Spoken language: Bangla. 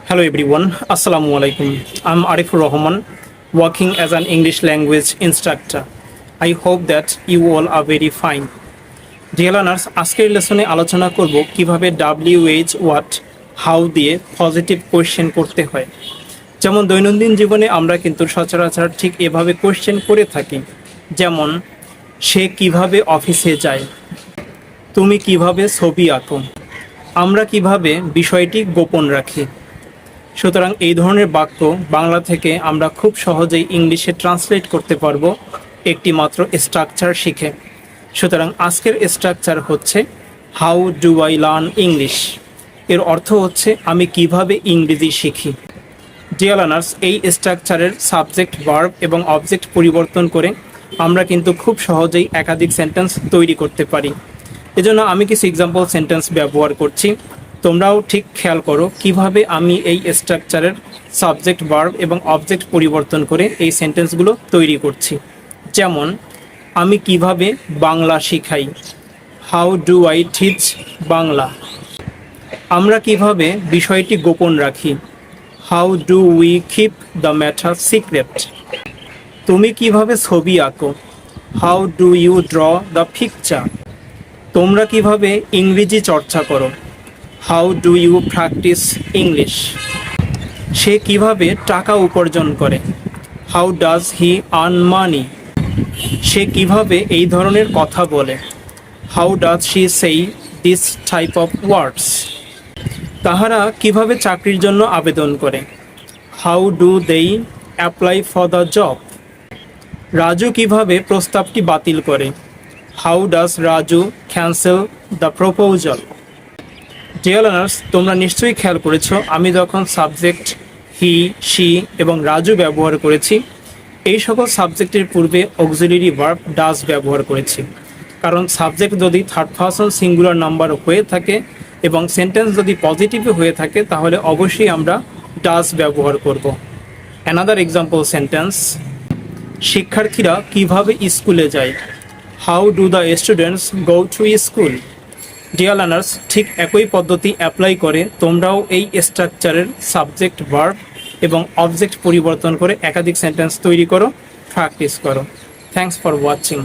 Hello everyone, Assalamu alaikum. I'm Arifur Rahman, working as an English language instructor. I hope that you all are very fine. Dear learners, আজকের লেসনে আলোচনা করব কিভাবে WH what how দিয়ে পজিটিভ কোয়েশ্চেন করতে হয়। যেমন দৈনন্দিন জীবনে আমরা কিন্তু সচরাচর ঠিক এভাবে কোয়েশ্চেন করে থাকি। যেমন সে কিভাবে অফিসে যায়, তুমি কিভাবে ছবি আঁকো, আমরা কিভাবে বিষয়টি গোপন রাখি। সুতরাং এই ধরনের বাক্য বাংলা থেকে আমরা খুব সহজেই ইংলিশে ট্রান্সলেট করতে পারবো একটি মাত্র স্ট্রাকচার শিখে। সুতরাং আজকের স্ট্রাকচার হচ্ছে how do I learn English. এর অর্থ হচ্ছে আমি কিভাবে ইংরেজি শিখি। ডিয়ার লার্নার্স, এই স্ট্রাকচারের সাবজেক্ট ভার্ব এবং অবজেক্ট পরিবর্তন করে আমরা কিন্তু খুব সহজেই একাধিক সেন্টেন্স তৈরি করতে পারি। এজন্য আমি কিছু এক্সাম্পল সেন্টেন্স ব্যবহার করছি। তোমরাও ঠিক খেয়াল করো কিভাবে আমি এই স্ট্রাকচারের সাবজেক্ট ভার্ব এবং অবজেক্ট পরিবর্তন করে এই সেন্টেন্সগুলো তৈরি করছি। যেমন আমি কিভাবে বাংলা শিখাই, how do I teach Bangla. আমরা কিভাবে বিষয়টি গোপন রাখি, how do we keep the matter secret. তুমি কিভাবে ছবি আঁকো, how do you draw the picture. তোমরা কিভাবে ইংরেজি চর্চা করো, how do you practise English. সে কিভাবে টাকা উপার্জন করে, how does he earn money. সে কিভাবে এই ধরনের কথা বলে, how does she say this type of words. তাহারা কিভাবে চাকরির জন্য আবেদন করে, হাউ ডু দেই apply for the job. Raju কিভাবে প্রস্তাবটি বাতিল করে, how does Raju cancel the proposal. Dear learners, তোমরা নিশ্চয়ই খেয়াল করেছো আমি যখন সাবজেক্ট হি, শি এবং রাজু ব্যবহার করেছি, এই সকল সাবজেক্টের পূর্বে অক্সিলারি ভার্ব ডাজ ব্যবহার করেছি। কারণ সাবজেক্ট যদি থার্ড পারসন সিঙ্গুলার নাম্বার হয়ে থাকে এবং সেন্টেন্স যদি পজিটিভে হয়ে থাকে তাহলে অবশ্যই আমরা ডাজ ব্যবহার করব। অ্যানাদার এক্সাম্পল সেন্টেন্স, শিক্ষার্থীরা কিভাবে স্কুলে যায়, how do the students go to school. Dear learners, ঠিক একই পদ্ধতি অ্যাপ্লাই করে তোমরাও এই স্ট্রাকচারের সাবজেক্ট ভার্ব এবং অবজেক্ট পরিবর্তন করে একাধিক সেন্টেন্স তৈরি করো, প্র্যাকটিস করো। Thanks for watching.